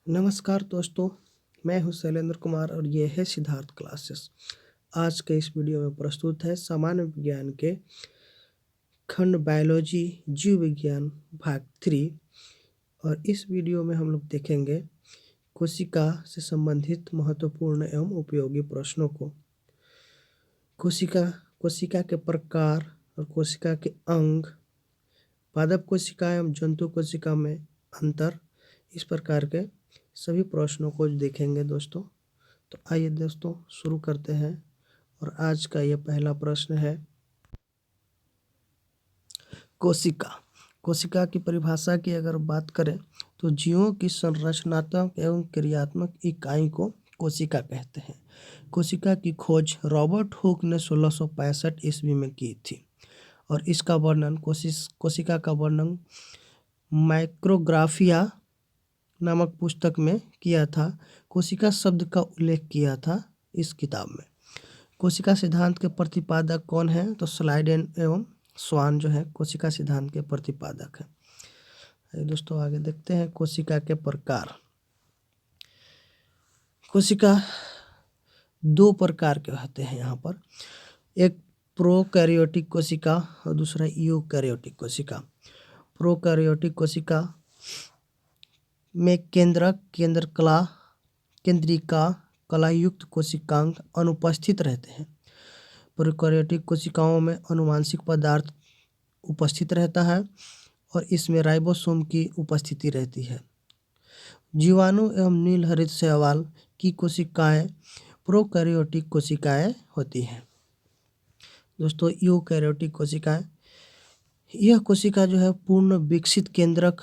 नमस्कार दोस्तों, मैं हूं शैलेंद्र कुमार और ये है सिद्धार्थ क्लासेस। आज के इस वीडियो में प्रस्तुत है सामान्य विज्ञान के खंड बायोलॉजी जीव विज्ञान भाग 3। और इस वीडियो में हम लोग देखेंगे कोशिका से संबंधित महत्वपूर्ण एवं उपयोगी प्रश्नों को। कोशिका के प्रकार और कोशिका के अंग, पादप कोशिका एवं जंतु कोशिका में अंतर, इस प्रकार के सभी प्रश्नों को देखेंगे दोस्तों। तो आइए दोस्तों शुरू करते हैं। और आज का ये पहला प्रश्न है, कोशिका की परिभाषा की अगर बात करें तो जीवों की संरचनात्मक एवं क्रियात्मक इकाई को कोशिका कहते हैं। कोशिका की खोज रॉबर्ट हुक ने 1665 ईस्वी में की थी और इसका वर्णन कोशिका का वर्णन माइक्रोग्राफिया नामक पुस्तक में किया था। कोशिका शब्द का उल्लेख किया था इस किताब में। कोशिका सिद्धांत के प्रतिपादक कौन है? तो स्लाइडेन एवं स्वान जो है कोशिका सिद्धांत के प्रतिपादक है। दोस्तों आगे देखते हैं कोशिका के प्रकार। कोशिका दो प्रकार के होते हैं यहाँ पर, एक प्रोकैरियोटिक कोशिका और दूसरा यूकैरियोटिक कोशिका। प्रोकैरियोटिक कोशिका में केंद्रिका कलायुक्त कोशिकांग अनुपस्थित रहते हैं। प्रोकैरियोटिक कोशिकाओं में आनुवंशिक पदार्थ उपस्थित रहता है और इसमें राइबोसोम की उपस्थिति रहती है। जीवाणु एवं नीलहरित शैवाल की कोशिकाएं प्रोकैरियोटिक कोशिकाएं होती हैं। दोस्तों यूकैरियोटिक कोशिकाएं, यह कोशिका जो है पूर्ण विकसित केंद्रक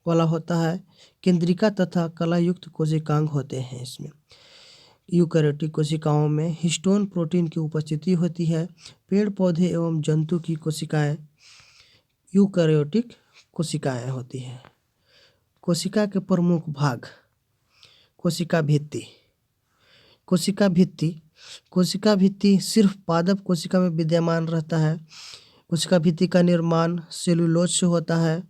वाला होता है। केंद्रिका तथा कलायुक्त कोशिकांग होते हैं इसमें। यूकैरियोटिक कोशिकाओं में हिस्टोन प्रोटीन की उपस्थिति होती है। पेड़ पौधे एवं जंतु की कोशिकाएं यूकैरियोटिक कोशिकाएं होती हैं। कोशिका के प्रमुख भाग। कोशिका भित्ति। कोशिका भित्ति सिर्फ पादप कोशिका में विद्यमान रहता है। कोशिका भित्ति का निर्माण सेलुलोज से होता है।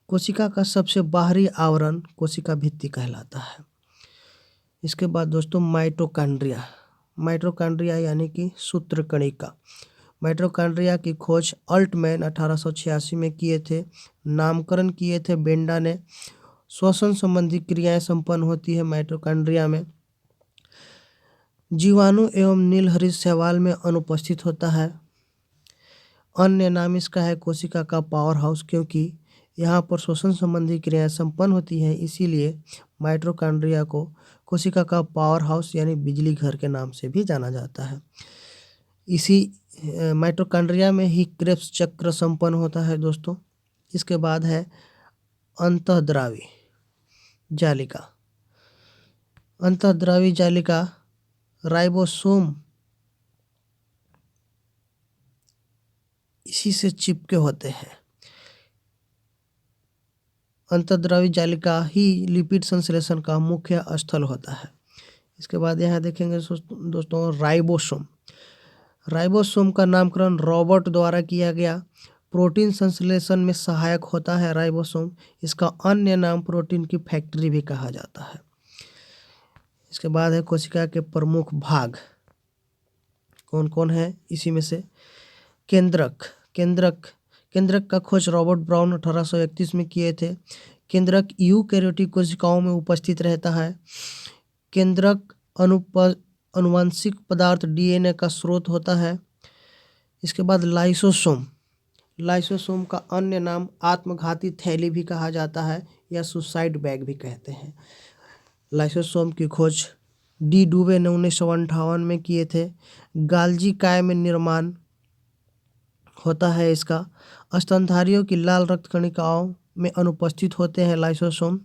कोशिका का सबसे बाहरी आवरण कोशिका भित्ति कहलाता है। इसके बाद दोस्तों माइटोकॉन्ड्रिया यानी कि सूत्रकणिका। माइटोकॉन्ड्रिया की खोज अल्टमैन 1886 में किए थे। नामकरण किए थे बेंडा ने। श्वसन संबंधी क्रियाएं संपन्न होती है माइटोकॉन्ड्रिया में। जीवाणु एवं नीलहरित शैवाल में अनुपस्थित होता है। अन्य नाम इसका है कोशिका का पावर हाउस, क्योंकि यहाँ पर श्वसन संबंधी क्रियाएं संपन्न होती हैं, इसीलिए माइटोकॉन्ड्रिया को कोशिका का पावर हाउस यानी बिजली घर के नाम से भी जाना जाता है। इसी माइटोकॉन्ड्रिया में ही क्रेब्स चक्र संपन्न होता है दोस्तों। इसके बाद है अंतःद्रावी जालिका। अंतःद्रावी जालिका राइबोसोम इसी से चिपके होते हैं। अंतःद्रावी जालिका ही लिपिड संश्लेषण का मुख्य स्थल होता है। इसके बाद यहाँ देखेंगे दोस्तों राइबोसोम का नामकरण रॉबर्ट द्वारा किया गया। प्रोटीन संश्लेषण में सहायक होता है राइबोसोम। इसका अन्य नाम प्रोटीन की फैक्ट्री भी कहा जाता है। इसके बाद है कोशिका के प्रमुख भाग कौन कौन है? इसी में से केंद्रक का खोज रॉबर्ट ब्राउन 1831 में किए थे। केंद्रक यूकैरियोटिक कोशिकाओं में उपस्थित रहता है। केंद्रक आनुवंशिक पदार्थ डीएनए का स्रोत होता है। इसके बाद लाइसोसोम का अन्य नाम आत्मघाती थैली भी कहा जाता है या सुसाइड बैग भी कहते हैं। लाइसोसोम की खोज डी डुबे ने 1958 में किए थे। गाल्जी काय में निर्माण होता है इसका। स्तनधारियों की लाल रक्त कणिकाओं में अनुपस्थित होते हैं लाइसोसोम।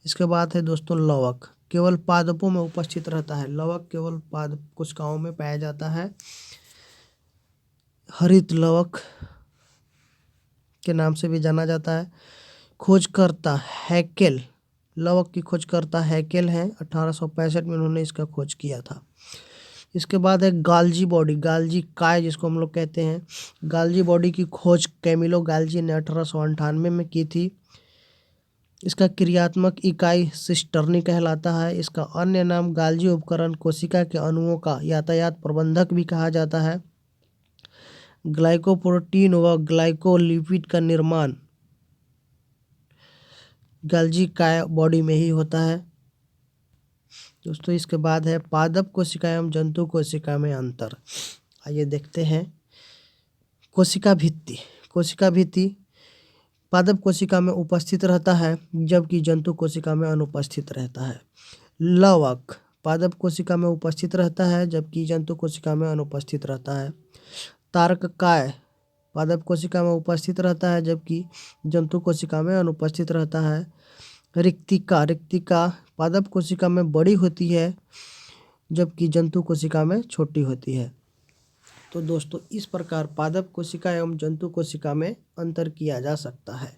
इसके बाद है दोस्तों लवक, केवल पादपों में उपस्थित रहता है। लवक केवल पादप कोशिकाओं में पाया जाता है। हरित लवक के नाम से भी जाना जाता है। खोजकर्ता हैकेल, लवक की खोजकर्ता हैकेल हैं। 1865 में उन्होंने इसका खोज किया था। इसके बाद है गाल्जी काय जिसको हम लोग कहते हैं। गाल्जी बॉडी की खोज कैमिलो गाल्जी ने 1898 में की थी। इसका क्रियात्मक इकाई सिस्टर्नी कहलाता है। इसका अन्य नाम गाल्जी उपकरण कोशिका के अणुओं का यातायात प्रबंधक भी कहा जाता है। ग्लाइकोप्रोटीन व ग्लाइकोलिपिड का निर्माण गाल्जी का बॉडी में ही होता है। दोस्तों इसके बाद है पादप कोशिका एवं जंतु कोशिका में अंतर। आइए देखते हैं। कोशिका भित्ति। कोशिका भित्ति पादप कोशिका में उपस्थित रहता है जबकि जंतु कोशिका में अनुपस्थित रहता है। लवक पादप कोशिका में उपस्थित रहता है जबकि जंतु कोशिका में अनुपस्थित रहता है। तारककाय पादप कोशिका में उपस्थित रहता है जबकि जंतु कोशिका में अनुपस्थित रहता है। रिक्तिका रिक्तिका पादप कोशिका में बड़ी होती है जबकि जंतु कोशिका में छोटी होती है। तो दोस्तों इस प्रकार पादप कोशिका एवं जंतु कोशिका में अंतर किया जा सकता है।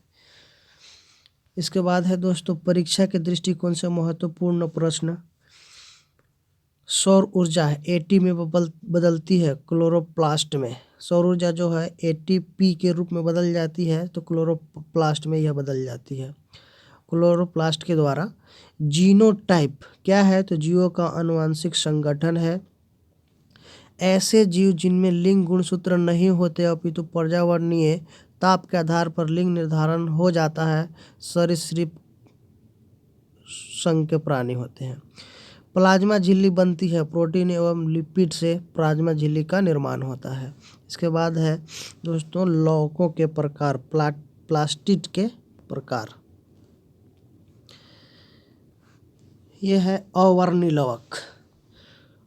इसके बाद है दोस्तों परीक्षा के दृष्टिकोण से महत्वपूर्ण प्रश्न। सौर ऊर्जा एटी में बदलती है क्लोरोप्लास्ट में। सौर ऊर्जा जो है एटीपी के रूप में बदल जाती है तो क्लोरोप्लास्ट में यह बदल जाती है। क्लोरोप्लास्ट के द्वारा जीनोटाइप क्या है तो जीवों का आनुवंशिक संगठन है। ऐसे जीव जिनमें लिंग गुणसूत्र नहीं होते अपितु पर्यावरणीय ताप के आधार पर लिंग निर्धारण हो जाता है सरीसृप संघ के प्राणी होते हैं। प्लाज्मा झिल्ली बनती है प्रोटीन एवं लिपिड से प्लाज्मा झिल्ली का निर्माण होता है। इसके बाद है दोस्तों लवकों के प्रकार प्लास्टिड के प्रकार। यह है अवर्णी लवक।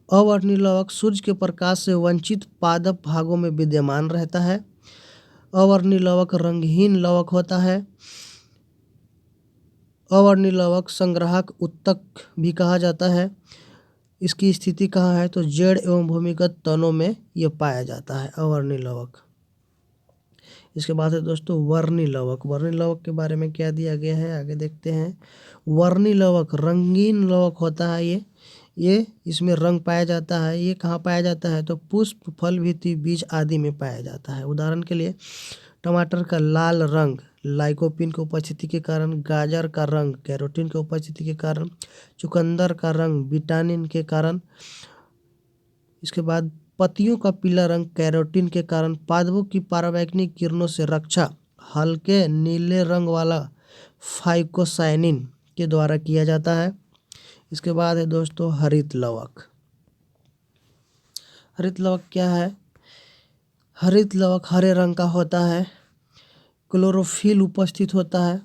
अवर्णी लवक सूर्य के प्रकाश से वंचित पादप भागों में विद्यमान रहता है। अवर्णी लवक रंगहीन लवक होता है। अवर्णी लवक संग्राहक उत्तक भी कहा जाता है। इसकी स्थिति कहाँ है तो जड़ एवं भूमिगत तनों में यह पाया जाता है अवर्णी लवक। इसके बाद है दोस्तों वर्णी लवक। वर्णी लवक के बारे में क्या दिया गया है आगे देखते हैं। वर्णी लवक रंगीन लवक होता है। ये इसमें रंग पाया जाता है। ये कहाँ पाया जाता है तो पुष्प फल भित्ति बीज आदि में पाया जाता है। उदाहरण के लिए टमाटर का लाल रंग लाइकोपिन की उपस्थिति के कारण, गाजर का रंग कैरोटीन की उपस्थिति के कारण, चुकंदर का रंग विटामिन के कारण। इसके बाद पत्तियों का पीला रंग कैरोटीन के कारण। पादपों की पराबैंगनी किरणों से रक्षा हल्के नीले रंग वाला फाइकोसाइनिन के द्वारा किया जाता है। इसके बाद है दोस्तों हरित लवक। हरित लवक क्या है? हरित लवक हरे रंग का होता है। क्लोरोफिल उपस्थित होता है।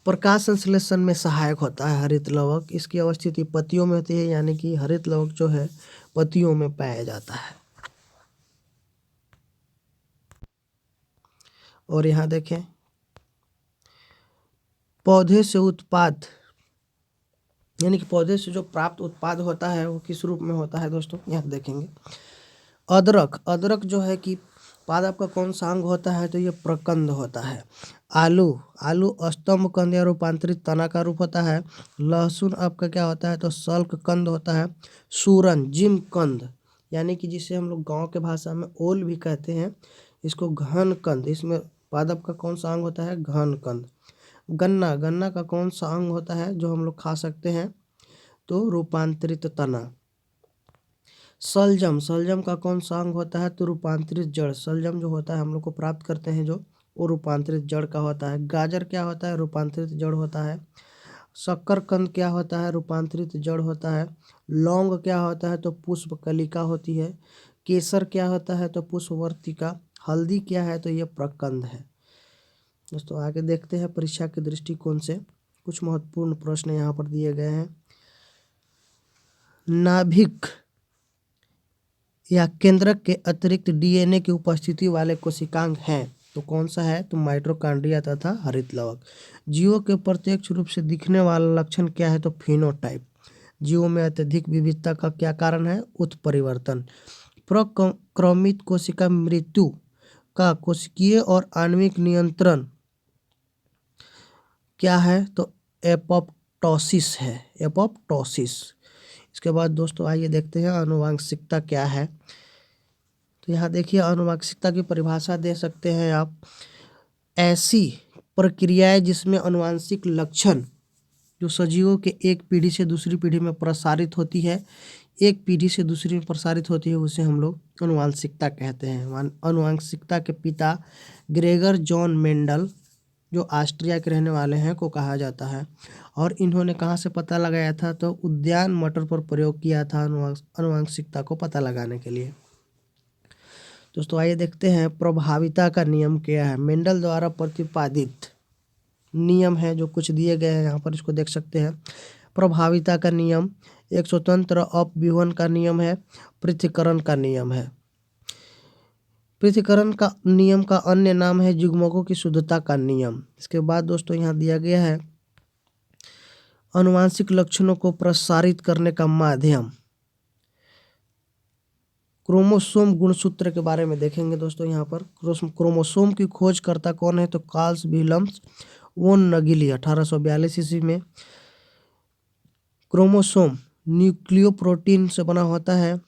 प्रकाश संश्लेषण में सहायक होता है हरित लवक। इसकी अवस्थिति पत्तियों में होती है यानी कि हरित लवक जो है पत्तियों में पाया जाता है। और यहाँ देखें पौधे से उत्पाद यानी कि पौधे से जो प्राप्त उत्पाद होता है वो किस रूप में होता है दोस्तों यहाँ देखेंगे। अदरक अदरक जो है कि पादप का कौन सा अंग होता है तो ये प्रकंद होता है। आलू आलू स्तंभ कंद या रूपांतरित तना का रूप होता है। लहसुन आपका क्या होता है तो सल्क कंद होता है। सूरन जिम कंद यानी कि जिसे हम लोग गांव के भाषा में ओल भी कहते हैं, इसको घन कंद। इसमें पादप का कौन सा अंग होता है घन कंद। गन्ना गन्ना का कौन सा अंग होता है जो हम लोग खा सकते हैं तो रूपांतरित तना। सलजम सलजम का कौन सा अंग होता है तो रूपांतरित जड़। सलजम जो होता है हम लोग को प्राप्त करते हैं जो वो रूपांतरित जड़ का होता है। गाजर क्या होता है रूपांतरित जड़ होता है। शक्करकंद क्या होता है रूपांतरित जड़ होता है। लौंग क्या होता है तो पुष्प कलिका होती है। केसर क्या होता है तो पुष्पवर्तिका। हल्दी क्या है तो ये प्रकंद है। दोस्तों आगे देखते हैं परीक्षा के दृष्टिकोण से कुछ महत्वपूर्ण प्रश्न यहाँ पर दिए गए हैं। नाभिक या केंद्रक के अतिरिक्त डीएनए की उपस्थिति वाले कोशिकांग हैं तो कौन सा है तो माइटोकॉन्ड्रिया तथा हरित लवक। जीवों के प्रत्यक्ष रूप से दिखने वाला लक्षण क्या है तो फिनोटाइप। जीवों में अत्यधिक विविधता का क्या कारण है उत्परिवर्तन। प्रक्रमित कोशिका मृत्यु का कोशिकीय और आणविक नियंत्रण क्या है तो एपोप्टोसिस है एपोप्टोसिस। इसके बाद दोस्तों आइए देखते हैं आनुवांशिकता क्या है। तो यहाँ देखिए आनुवांशिकता की परिभाषा दे सकते हैं आप। ऐसी प्रक्रियाएं जिसमें आनुवंशिक लक्षण जो सजीवों के एक पीढ़ी से दूसरी पीढ़ी में प्रसारित होती है, एक पीढ़ी से दूसरी में प्रसारित होती है, उसे हम लोग आनुवंशिकता कहते हैं। आनुवंशिकता के पिता ग्रेगर जॉन मेंडल, जो ऑस्ट्रिया के रहने वाले हैं, को कहा जाता है। और इन्होंने कहाँ से पता लगाया था? तो उद्यान मटर पर प्रयोग किया था आनुवंशिकता को पता लगाने के लिए। दोस्तों आइए देखते हैं प्रभाविता का नियम क्या है। मेंडल द्वारा प्रतिपादित नियम है जो कुछ दिए गए हैं यहाँ पर, इसको देख सकते हैं। प्रभाविता का नियम एक स्वतंत्र अपव्यूहन का नियम है, पृथक्करण का नियम है। पृथक्करण का नियम का अन्य नाम है युग्मकों की शुद्धता का नियम। इसके बाद दोस्तों यहाँ दिया गया है आनुवंशिक लक्षणों को प्रसारित करने का माध्यम। क्रोमोसोम गुणसूत्र के बारे में देखेंगे दोस्तों। यहाँ पर क्रोमोसोम की खोजकर्ता कौन है? तो कार्ल विल्हम वोन नगिली 1842 ईस्वी में। क्रोमोसोम न्यूक्लियोप्रोटीन से बना होता है,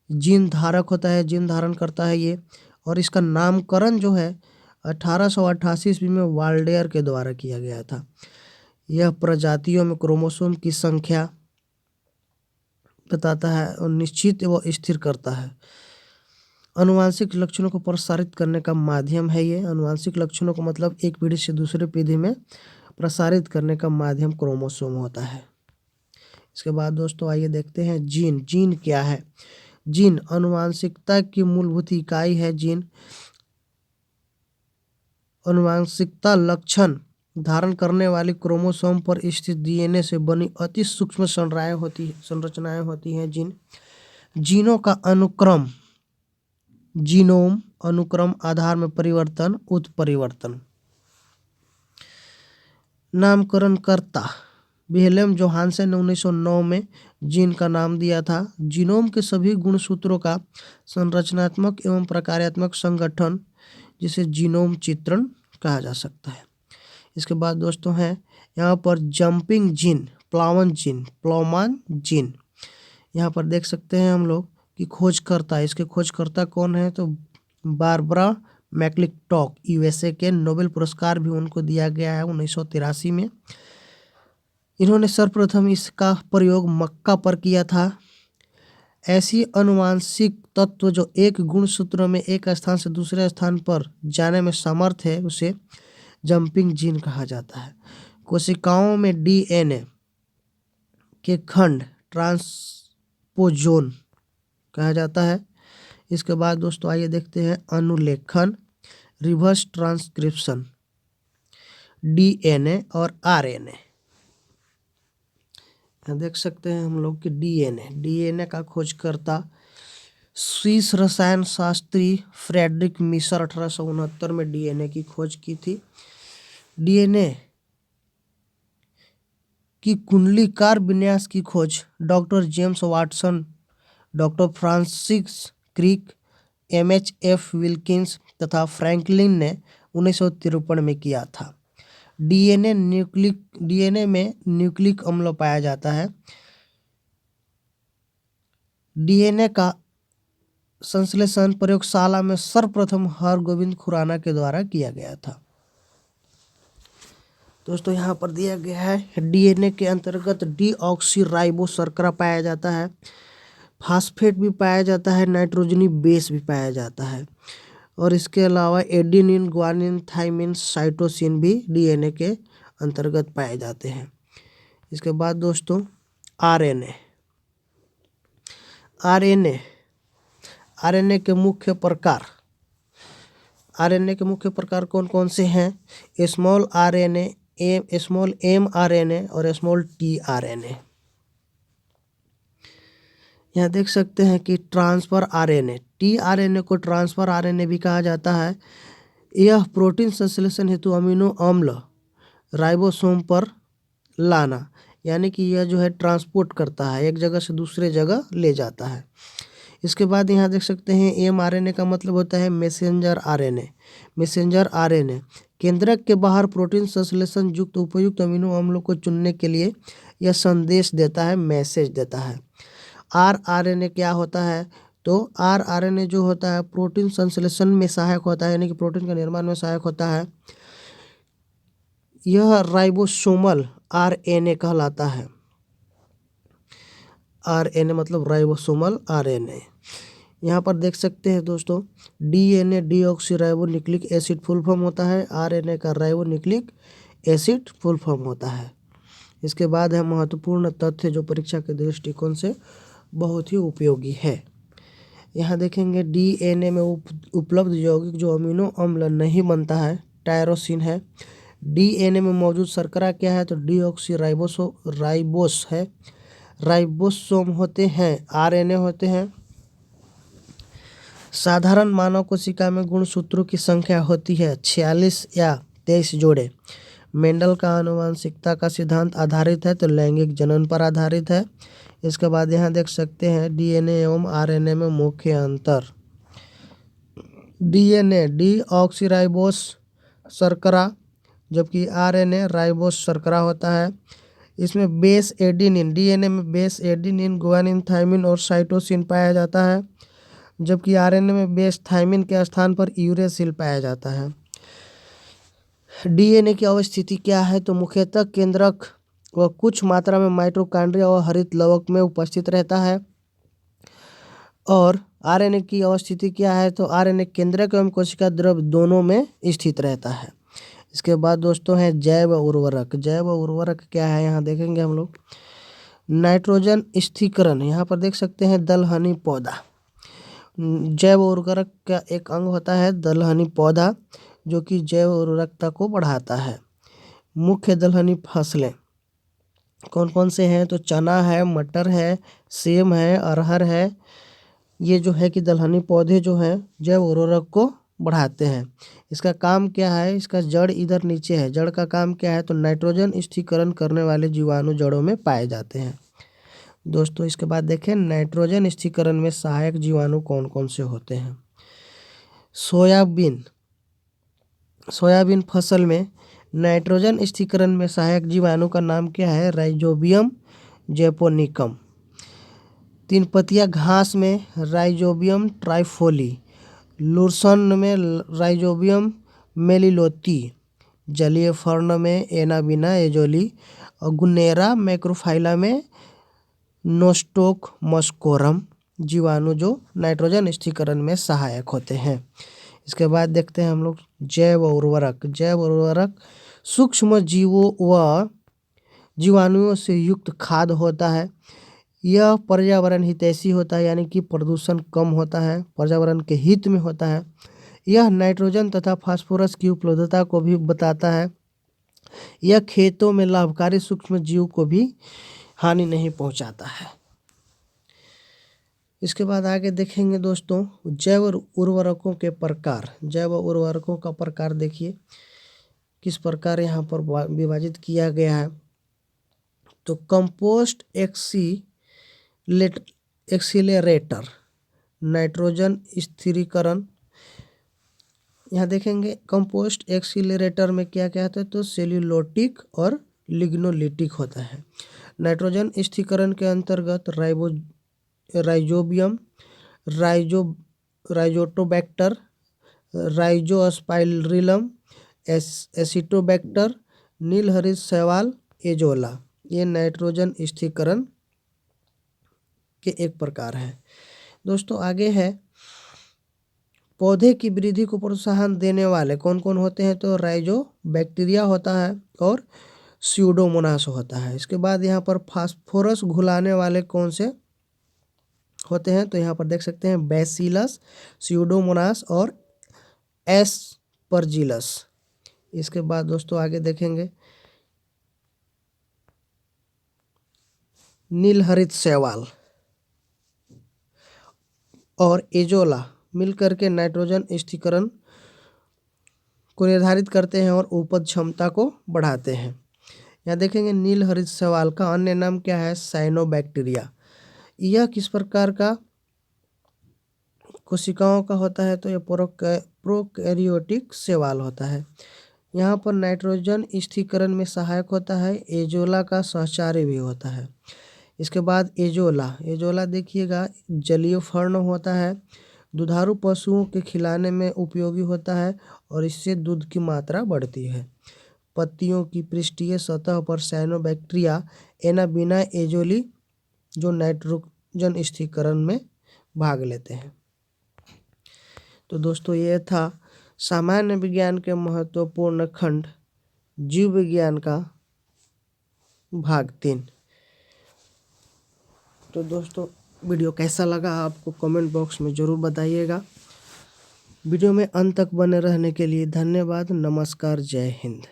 जीन धारक होता है, जीन धारण करता है ये। और इसका नामकरण जो है 1888 ईस्वी में वाल्डेयर के द्वारा किया गया था। यह प्रजातियों में क्रोमोसोम की संख्या बताता है और निश्चित व स्थिर करता है। आनुवंशिक लक्षणों को प्रसारित करने का माध्यम है ये। आनुवंशिक लक्षणों को मतलब एक पीढ़ी से दूसरी पीढ़ी में प्रसारित करने का माध्यम क्रोमोसोम होता है। इसके बाद दोस्तों आइए देखते हैं जीन। जीन क्या है? जीन आनुवंशिकता की मूलभूत इकाई है। जीन आनुवंशिकता लक्षण धारण करने वाली क्रोमोसोम पर स्थित डीएनए से बनी अति सूक्ष्म संरचनाएं होती हैं। जीनों का अनुक्रम, जीनोम, अनुक्रम, आधार में परिवर्तन, उत्परिवर्तन। नामकरणकर्ता विल्हेम जोहानसन ने 1909 में जीन का नाम दिया था। जीनोम के सभी गुणसूत्रों का संरचनात्मक एवं प्रकार्यात्मक संगठन, जिसे जीनोम चित्रण कहा जा सकता है। इसके बाद दोस्तों है यहाँ पर जंपिंग जीन, प्लावमान जीन। यहाँ पर देख सकते हैं हम लोग कि खोजकर्ता, इसके खोजकर्ता कौन है? तो बारबरा मैक्लिंटॉक, यूएसए के। नोबेल पुरस्कार भी उनको दिया गया है 1983 में। इन्होंने सर्वप्रथम इसका प्रयोग मक्का पर किया था। ऐसी आनुवंशिक तत्व जो एक गुणसूत्र में एक स्थान से दूसरे स्थान पर जाने में समर्थ है, उसे जंपिंग जीन कहा जाता है। कोशिकाओं में डीएनए के खंड ट्रांसपोजोन कहा जाता है। इसके बाद दोस्तों आइए देखते हैं अनुलेखन, रिवर्स ट्रांसक्रिप्शन, डीएनए और आरएनए। देख सकते हैं हम लोग कि डीएनए का खोजकर्ता स्विस रसायन शास्त्री फ्रेडरिक मिशर 1869 में डीएनए की खोज की थी। डीएनए की कुंडलीकार विन्यास की खोज doctor James Watson, doctor Francis Crick, MHF Wilkins तथा फ्रैंकलिन ने 1953 में किया था। डीएनए में न्यूक्लिक अम्ल पाया जाता है। डीएनए का संश्लेषण प्रयोगशाला में सर्वप्रथम हरगोविंद खुराना के द्वारा किया गया था। दोस्तों यहाँ पर दिया गया है डीएनए के अंतर्गत डीऑक्सीराइबो शर्करा पाया जाता है, फास्फेट भी पाया जाता है, नाइट्रोजनी बेस भी पाया जाता है। और इसके अलावा एडेनिन, ग्वानिन, थाइमिन, साइटोसिन भी डीएनए के अंतर्गत पाए जाते हैं। इसके बाद दोस्तों आरएनए के मुख्य प्रकार। आरएनए के मुख्य प्रकार कौन कौन से हैं? Small RNA, small M RNA और स्मॉल टी आरएनए। यहाँ देख सकते हैं कि ट्रांसफर आरएनए, टी आरएनए को ट्रांसफर आरएनए भी कहा जाता है। यह प्रोटीन संश्लेषण हेतु अमीनो अम्ल राइबोसोम पर लाना, यानी कि यह जो है ट्रांसपोर्ट करता है, एक जगह से दूसरे जगह ले जाता है। इसके बाद यहाँ देख सकते हैं एमआरएनए का मतलब होता है मैसेंजर आरएनए। मैसेंजर आरएनए केंद्रक के बाहर प्रोटीन संश्लेषण युक्त उपयुक्त अमीनो अम्लों को चुनने के लिए यह संदेश देता है, मैसेज देता है। आरआरएनए क्या होता है? तो आरएनए जो होता है प्रोटीन संश्लेषण में सहायक होता है, यानी कि प्रोटीन के निर्माण में सहायक होता है। यह राइबोसोमल आरएनए कहलाता है। आरएनए मतलब राइबोसोमल आरएनए। यहाँ पर देख सकते हैं दोस्तों, DNA deoxyribonucleic acid full form होता है, आरएनए का राइबोन्यूक्लिक एसिड फुल फॉर्म होता है। इसके बाद है महत्वपूर्ण तथ्य जो परीक्षा के दृष्टिकोण से बहुत ही उपयोगी है। यहाँ देखेंगे डीएनए में उपलब्ध यौगिक जो अमीनो अम्ल नहीं बनता है, टायरोसिन है। डीएनए में मौजूद शर्करा क्या है, तो राइबोस है। राइबोसोम होते हैं, आरएनए होते हैं। साधारण मानव कोशिका में गुणसूत्रों की संख्या होती है 46 या 23 जोड़े। मेंडल का आनुवंशिकता का सिद्धांत आधारित है, तो लैंगिक जनन पर आधारित है। इसके बाद यहाँ देख सकते हैं डीएनए एवं आरएनए में मुख्य अंतर। डीएनए डीऑक्सीराइबोस शर्करा, जबकि आरएनए राइबोस शर्करा होता है। इसमें बेस एडेनिन, डीएनए में बेस एडेनिन, गुआनिन, थाइमिन और साइटोसिन पाया जाता है, जबकि आरएनए में बेस थाइमिन के स्थान पर यूरेसिल पाया जाता है। डीएनए की अवस्थिति क्या है, तो मुख्यतः केंद्रक व कुछ मात्रा में माइटोकॉन्ड्रिया और हरित लवक में उपस्थित रहता है। और आरएनए की अवस्थिति क्या है, तो आरएनए केंद्रक एवं कोशिका द्रव दोनों में स्थित रहता है। इसके बाद दोस्तों है जैव उर्वरक। जैव उर्वरक क्या है, यहाँ देखेंगे हम लोग। नाइट्रोजन स्थिरीकरण, यहाँ पर देख सकते हैं दलहनी पौधा। जैव उर्वरक का एक अंग होता है दलहनी पौधा, जो कि जैव उर्वरकता को बढ़ाता है। मुख्य दलहनी फसलें कौन कौन से हैं, तो चना है, मटर है, सेम है, अरहर है। ये जो है कि दलहनी पौधे जो हैं जैव उर्वरक को बढ़ाते हैं। इसका काम क्या है, इसका जड़ इधर नीचे है। जड़ का काम क्या है, तो नाइट्रोजन स्थिरीकरण करने वाले जीवाणु जड़ों में पाए जाते हैं। दोस्तों इसके बाद देखें नाइट्रोजन स्थिरीकरण में सहायक जीवाणु कौन कौन से होते हैं। सोयाबीन फसल में नाइट्रोजन स्थिरीकरण में सहायक जीवाणु का नाम क्या है, राइजोबियम जैपोनिकम। तीन पतिया घास में राइजोबियम ट्राइफोली। लूसन में राइजोबियम मेलिलोती। जलीय फर्न में एनाबिना एजोली। और गुनेरा मैक्रोफाइला में नोस्टोक मस्कोरम जीवाणु जो नाइट्रोजन स्थिरीकरण में सहायक होते हैं। इसके बाद देखते हैं हम लोग जैव उर्वरक। जैव उर्वरक सूक्ष्म जीवों व जीवाणुओं से युक्त खाद होता है। यह पर्यावरण हितैषी होता है, यानी कि प्रदूषण कम होता है, पर्यावरण के हित में होता है। यह नाइट्रोजन तथा फास्फोरस की उपलब्धता को भी बताता है। यह खेतों में लाभकारी सूक्ष्म जीव को भी हानि नहीं पहुंचाता है। इसके बाद आगे देखेंगे दोस्तों जैव उर्वरकों के प्रकार। जैव उर्वरकों का प्रकार देखिए किस प्रकार यहाँ पर विभाजित किया गया है। तो कंपोस्ट एक्सीलरेटर, नाइट्रोजन स्थिरीकरण। यहाँ देखेंगे कंपोस्ट एक्सीलरेटर में क्या क्या होता है, तो सेल्यूलोटिक और लिग्नोलिटिक होता है। नाइट्रोजन स्थिरीकरण के अंतर्गत राइजोबियम, राइजोटोबैक्टर, राइजोस्पाइरिलम, एसिटोबैक्टर, नीलहरित शैवाल, एजोला, ये नाइट्रोजन स्थिरीकरण के एक प्रकार है। दोस्तों आगे है पौधे की वृद्धि को प्रोत्साहन देने वाले कौन कौन होते हैं, तो राइजोबैक्टीरिया होता है और स्यूडोमोनास होता है। इसके बाद यहाँ पर फास्फोरस घुलाने वाले कौन से होते हैं, तो यहाँ पर देख सकते हैं बैसिलस, स्यूडोमोनास और एस्परजिलस। इसके बाद दोस्तों आगे देखेंगे नीलहरित शैवाल और एजोला मिलकर के नाइट्रोजन स्थिरीकरण को निर्धारित करते हैं और उपज क्षमता को बढ़ाते हैं। यहाँ देखेंगे नीलहरित शैवाल का अन्य नाम क्या है, साइनोबैक्टीरिया। यह किस प्रकार का कोशिकाओं का होता है, तो यह प्रोकैरियोटिक शैवाल होता है। यहाँ पर नाइट्रोजन स्थिरीकरण में सहायक होता है। एजोला का सहचारी भी होता है। इसके बाद एजोला। एजोला देखिएगा जलीय फर्ण होता है, दुधारू पशुओं के खिलाने में उपयोगी होता है और इससे दूध की मात्रा बढ़ती है। पत्तियों की पृष्ठीय सतह पर साइनोबैक्टीरिया एनाबिना एजोली जो नाइट्रोजन स्थिरीकरण में भाग लेते हैं। तो दोस्तों ये था सामान्य विज्ञान के महत्वपूर्ण खंड जीव विज्ञान का भाग 3। तो दोस्तों वीडियो कैसा लगा आपको कमेंट बॉक्स में ज़रूर बताइएगा। वीडियो में अंत तक बने रहने के लिए धन्यवाद। नमस्कार, जय हिंद।